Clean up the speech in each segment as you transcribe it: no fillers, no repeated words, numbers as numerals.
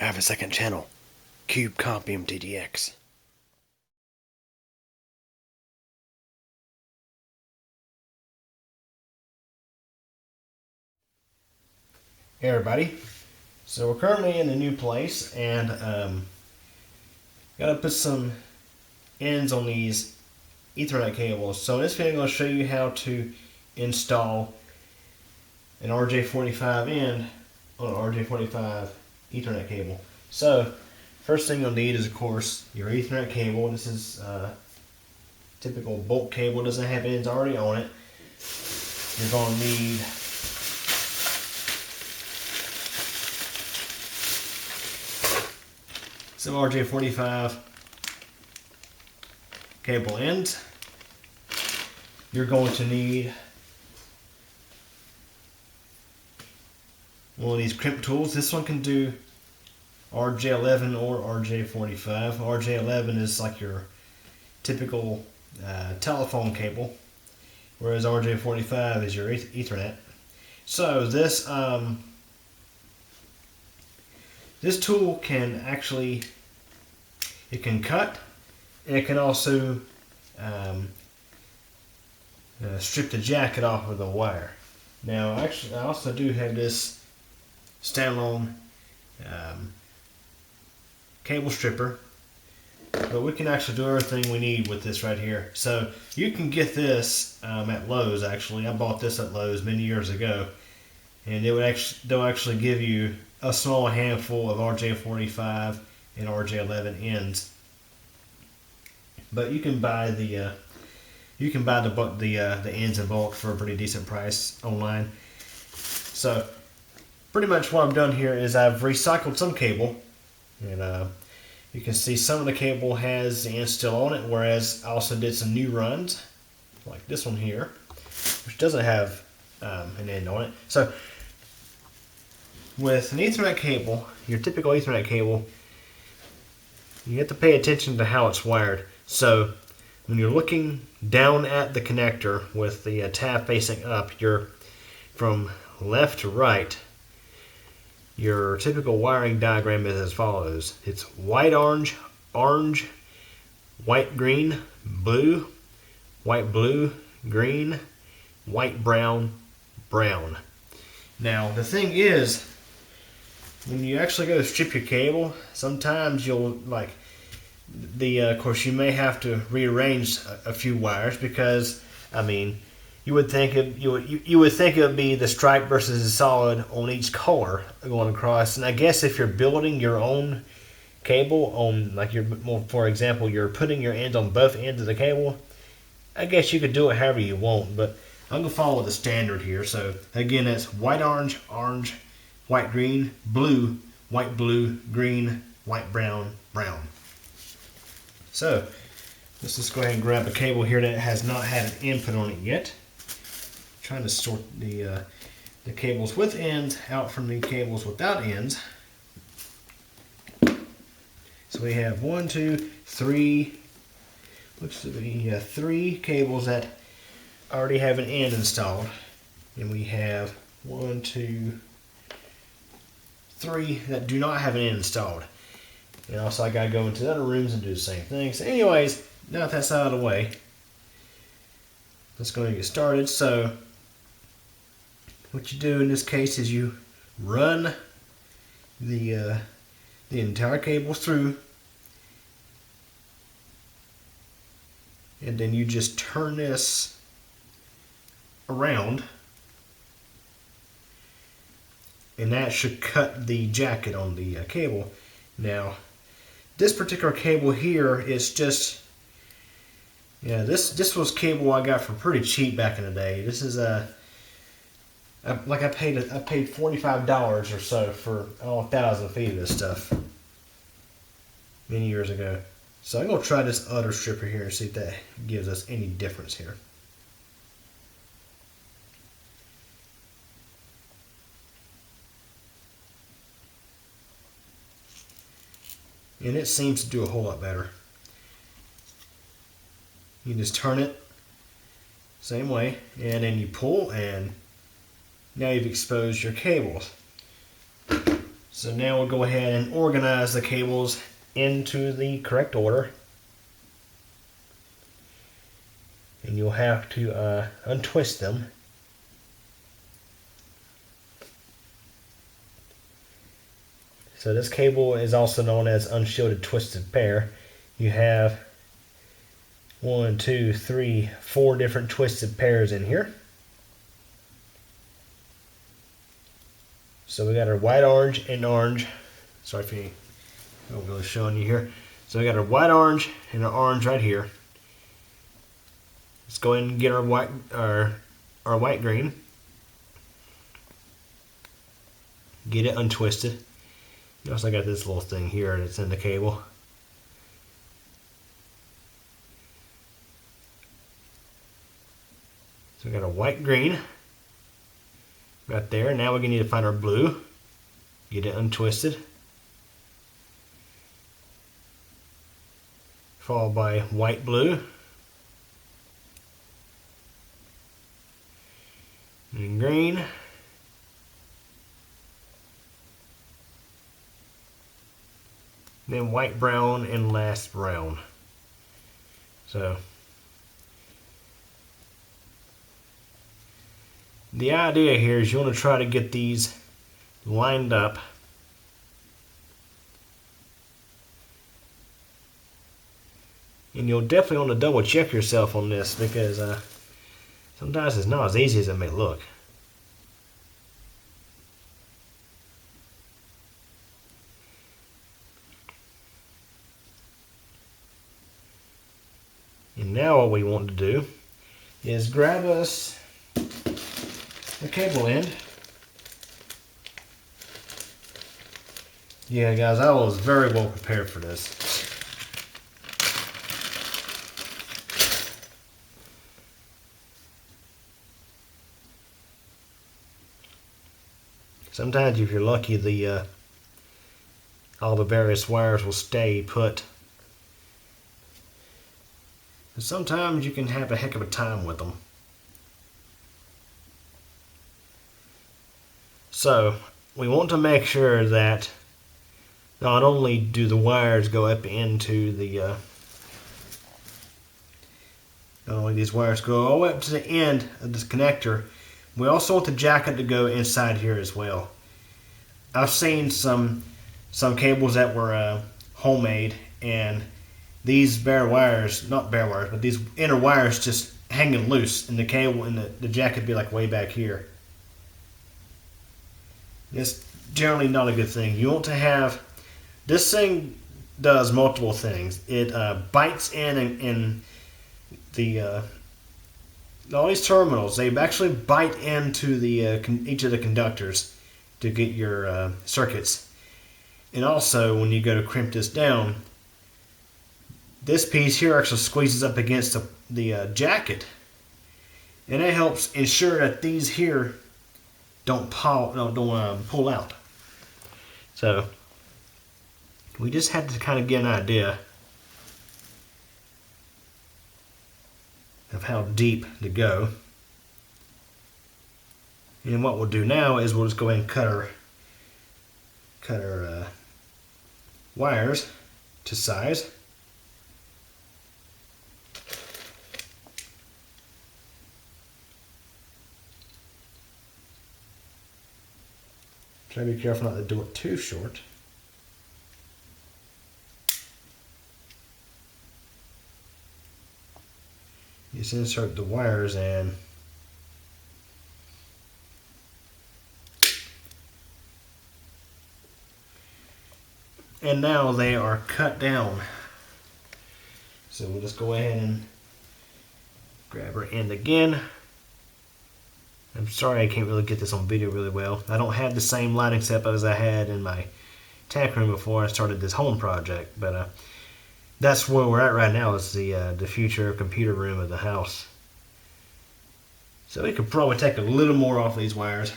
I have a second channel, Cube Comp MTDX. Hey everybody, so we're currently in a new place and gotta put some ends on these Ethernet cables. So in this video I'm going to show you how to install an RJ45 end on an RJ45 Ethernet cable. So first thing you'll need is of course your Ethernet cable. This is typical bulk cable, doesn't have ends already on it. You're going to need some RJ45 cable ends. You're going to need one of these crimp tools. This one can do RJ11 or RJ45. RJ11 is like your typical telephone cable, whereas RJ45 is your Ethernet. So this this tool can actually, it can cut, and it can also strip the jacket off of the wire. Now actually I also do have this standalone cable stripper, but we can actually do everything we need with this right here. So you can get this at Lowe's. Actually, I bought this at Lowe's many years ago, and they'll actually give you a small handful of RJ45 and RJ11 ends. But you can buy the ends in bulk for a pretty decent price online. So pretty much what I've done here is I've recycled some cable, and you can see some of the cable has the ends still on it, whereas I also did some new runs like this one here, which doesn't have an end on it. So with an Ethernet cable, your typical Ethernet cable, you have to pay attention to how it's wired. So when you're looking down at the connector with the tab facing up, you're from left to right. Your typical wiring diagram is as follows. It's white, orange, orange, white, green, blue, white, blue, green, white, brown, brown. Now the thing is, when you actually go to strip your cable, sometimes you'll of course you may have to rearrange a few wires, because I mean you would think it would be the stripe versus the solid on each color going across. And I guess if you're building your own cable on, like for example, you're putting your ends on both ends of the cable, I guess you could do it however you want, but I'm gonna follow the standard here. So again, that's white, orange, orange, white, green, blue, white, blue, green, white, brown, brown. So let's just go ahead and grab a cable here that has not had an input on it yet. Trying to sort the cables with ends out from the cables without ends. So we have 1, 2, 3. Looks to be 3 cables that already have an end installed, and we have 1, 2, 3 that do not have an end installed. And also I gotta go into the other rooms and do the same thing. So anyways, now that that's out of the way, let's go and get started. So what you do in this case is you run the entire cable through, and then you just turn this around, and that should cut the jacket on the cable. Now this particular cable here is just, this was cable I got for pretty cheap back in the day. This is I paid $45 or so for 1,000 feet of this stuff many years ago. So I'm gonna try this other stripper here and see if that gives us any difference here. And it seems to do a whole lot better. You just turn it same way, and then you pull, and now you've exposed your cables. So now we'll go ahead and organize the cables into the correct order. And you'll have to untwist them. So this cable is also known as unshielded twisted pair. You have 1, 2, 3, 4 different twisted pairs in here. So we got our white, orange, and orange. Sorry if I'm not really showing you here. So we got our white, orange, and our orange right here. Let's go ahead and get our white green. Get it untwisted. You also got this little thing here that's in the cable. So we got a white green right there. Now we're going to need to find our blue. Get it untwisted. Followed by white blue. And green. Then white, brown, and last brown. So the idea here is you want to try to get these lined up. And you'll definitely want to double check yourself on this because sometimes it's not as easy as it may look. And now what we want to do is grab us the cable end. Yeah, guys, I was very well prepared for this. Sometimes, if you're lucky, all the various wires will stay put. And sometimes you can have a heck of a time with them. So we want to make sure that not only do the wires go up into the not only these wires go all the way up to the end of this connector, we also want the jacket to go inside here as well. I've seen some cables that were homemade, and these bare wires, not bare wires, but these inner wires just hanging loose, and the cable and the jacket be like way back here. It's generally not a good thing. You want to have, this thing does multiple things. It bites in the all these terminals. They actually bite into the each of the conductors to get your circuits. And also, when you go to crimp this down, this piece here actually squeezes up against the jacket, and it helps ensure that these here don't pull out. So we just had to kind of get an idea of how deep to go. And what we'll do now is we'll just go ahead and cut our wires to size. Try to be careful not to do it too short. Just insert the wires in. And now they are cut down. So we'll just go ahead and grab our end again. I'm sorry I can't really get this on video really well. I don't have the same lighting setup as I had in my tank room before I started this home project, but that's where we're at right now, is the future computer room of the house. So we could probably take a little more off these wires.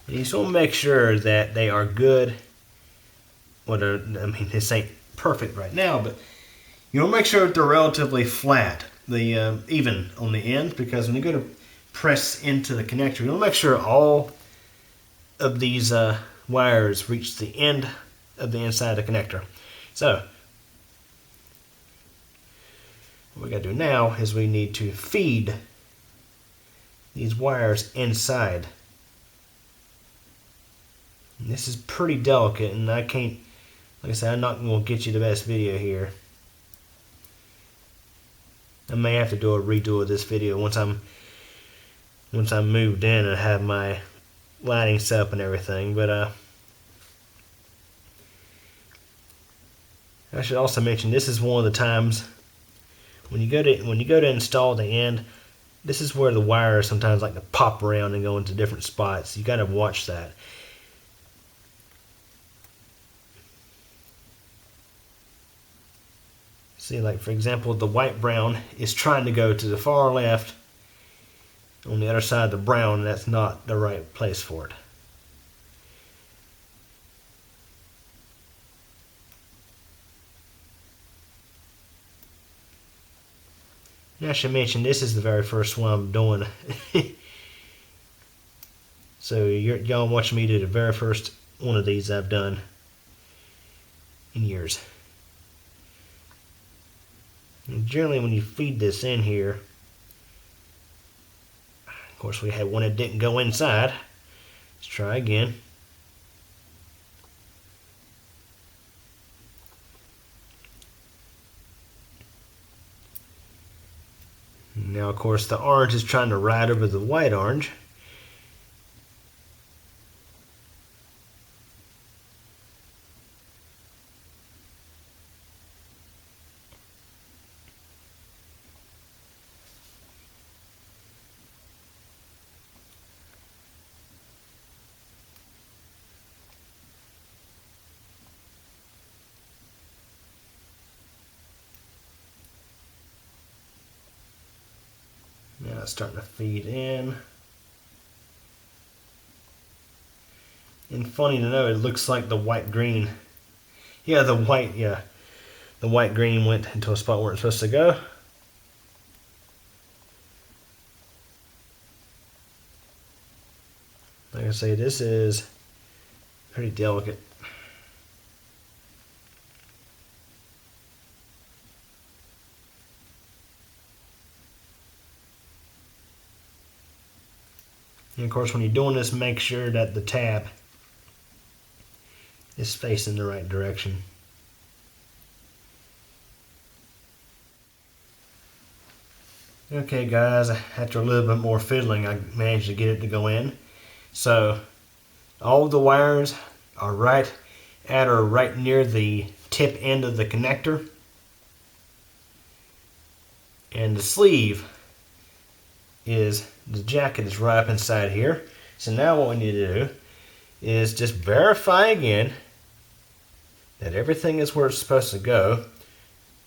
You just want to make sure that they are good I mean, this ain't perfect right now, but you want to make sure that they're relatively flat, even on the end, because when you go to press into the connector, you want to make sure all of these wires reach the end of the inside of the connector. So what we got to do now is we need to feed these wires inside. And this is pretty delicate, and I can't, like I said, I'm not going to get you the best video here. I may have to do a redo of this video once I'm moved in and have my lighting set up and everything. But I should also mention, this is one of the times when you go to install the end, this is where the wires sometimes like to pop around and go into different spots. You got to watch that. See, like for example, the white brown is trying to go to the far left on the other side of the brown, and that's not the right place for it. And I should mention, this is the very first one I'm doing. So y'all watching me do the very first one of these I've done in years. And generally when you feed this in here, of course we had one that didn't go inside. Let's try again. Now of course the orange is trying to ride over the white orange. Now it's starting to feed in. And funny to know, it looks like the white green. Yeah, the white green went into a spot where it's supposed to go. Like I say, this is pretty delicate. And of course, when you're doing this, make sure that the tab is facing the right direction. Okay guys, after a little bit more fiddling, I managed to get it to go in. So all of the wires are right at or right near the tip end of the connector. And the sleeve is, the jacket is right up inside here. So now what we need to do is just verify again that everything is where it's supposed to go.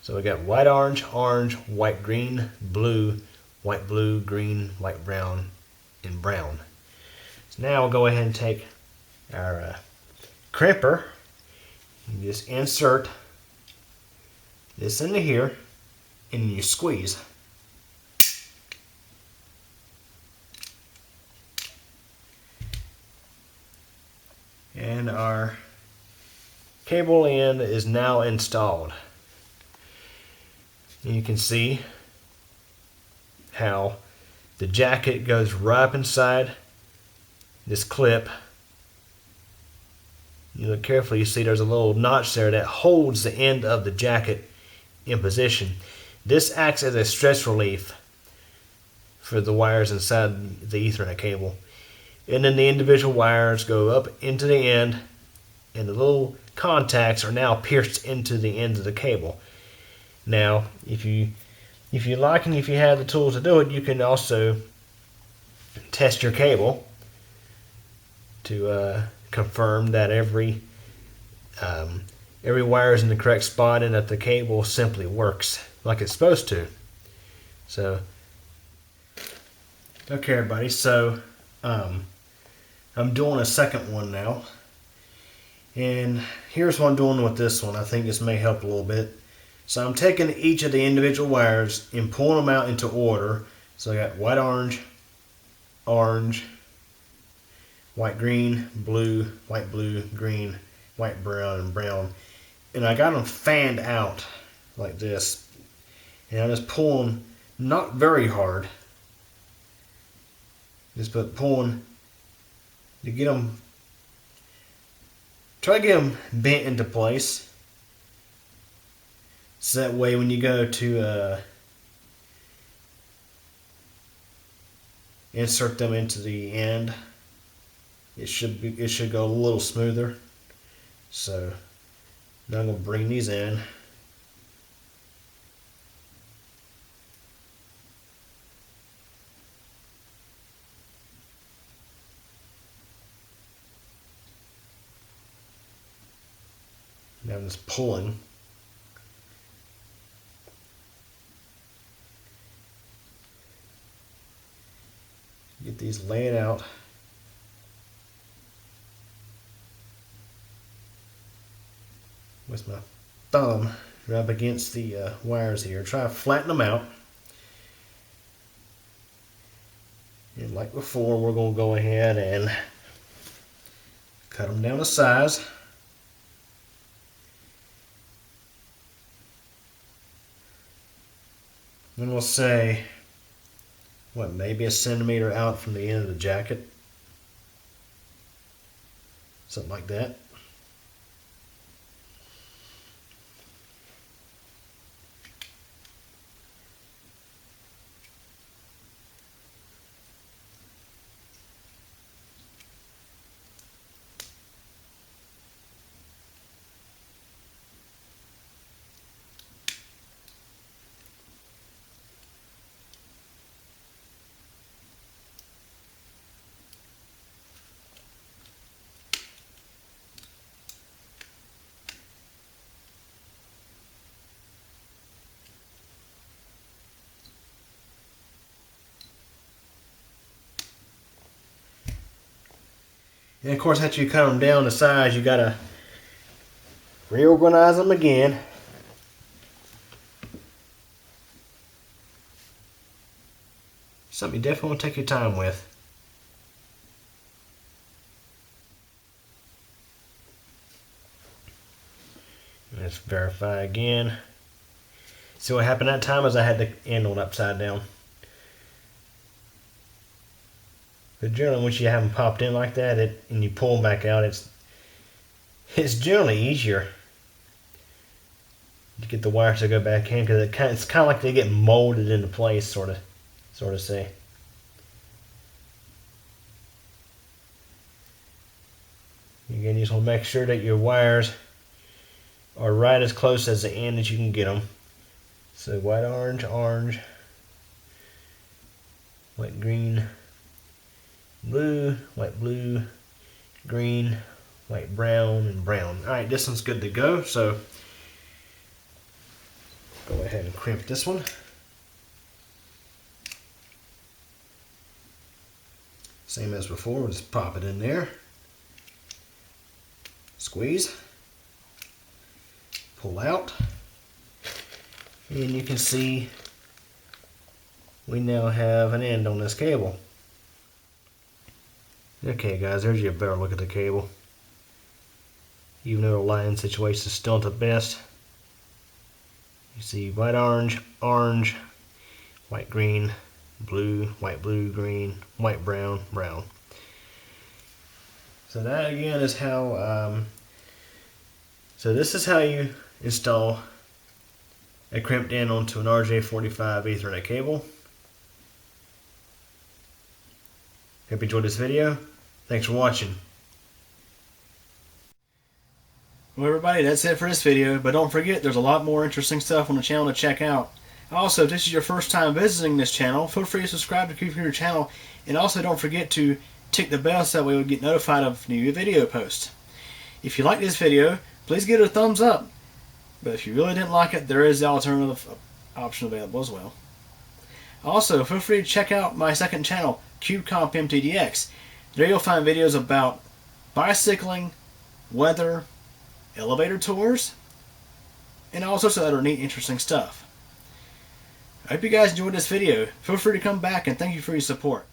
So we got white orange, orange, white green, blue, green, white brown, and brown. So now we'll go ahead and take our crimper and just insert this into here, and you squeeze. And our cable end is now installed. And you can see how the jacket goes right up inside this clip. You look carefully, you see there's a little notch there that holds the end of the jacket in position. This acts as a stress relief for the wires inside the Ethernet cable. And then the individual wires go up into the end, and the little contacts are now pierced into the ends of the cable. Now, if you like and if you have the tools to do it, you can also test your cable to confirm that every wire is in the correct spot and that the cable simply works like it's supposed to. So, okay everybody, so I'm doing a second one now, And here's what I'm doing with this one. I think this may help a little bit. So I'm taking each of the individual wires and pulling them out into order. So I got white, orange, orange, white, green, blue, green, white, brown, and brown. And I got them fanned out like this. And I'm just pulling, not very hard, just pulling to get them, try to get them bent into place. So that way when you go to insert them into the end, it should go a little smoother. So now I'm going to bring these in. Now I'm just pulling. Get these laid out. With my thumb rub against the wires here. Try to flatten them out. And like before, we're going to go ahead and cut them down to size. Then we'll say, what, maybe a centimeter out from the end of the jacket. Something like that. And of course, after you cut them down to size, you gotta reorganize them again. Something you definitely want to take your time with. Let's verify again. See what happened that time is I had the end on upside down. But generally, once you have them popped in like that, and you pull them back out, it's generally easier to get the wires to go back in, because it's kind of like they get molded into place, sort of say. Again, you just want to make sure that your wires are right as close as the end that you can get them. So white, orange, orange, white, green, blue, white, blue, green, white, brown, and brown. Alright, this one's good to go, so go ahead and crimp this one. Same as before, we'll just pop it in there. Squeeze. Pull out. And you can see we now have an end on this cable. Okay guys, there's your better look at the cable. Even though the lighting situation is still not the best. You see white, orange, orange, white, green, blue, green, white, brown, brown. So that again is how, so this is how you install a crimped end onto an RJ45 Ethernet cable. Hope you enjoyed this video. Thanks for watching. Well everybody, that's it for this video, but don't forget there's a lot more interesting stuff on the channel to check out. Also, if this is your first time visiting this channel, feel free to subscribe to keep your channel, and also don't forget to tick the bell so that way you'll get notified of new video posts. If you like this video, please give it a thumbs up, but if you really didn't like it, there is the alternative option available as well. Also, feel free to check out my second channel, crimp MTDX. There you'll find videos about bicycling, weather, elevator tours, and all sorts of other neat, interesting stuff. I hope you guys enjoyed this video. Feel free to come back, and thank you for your support.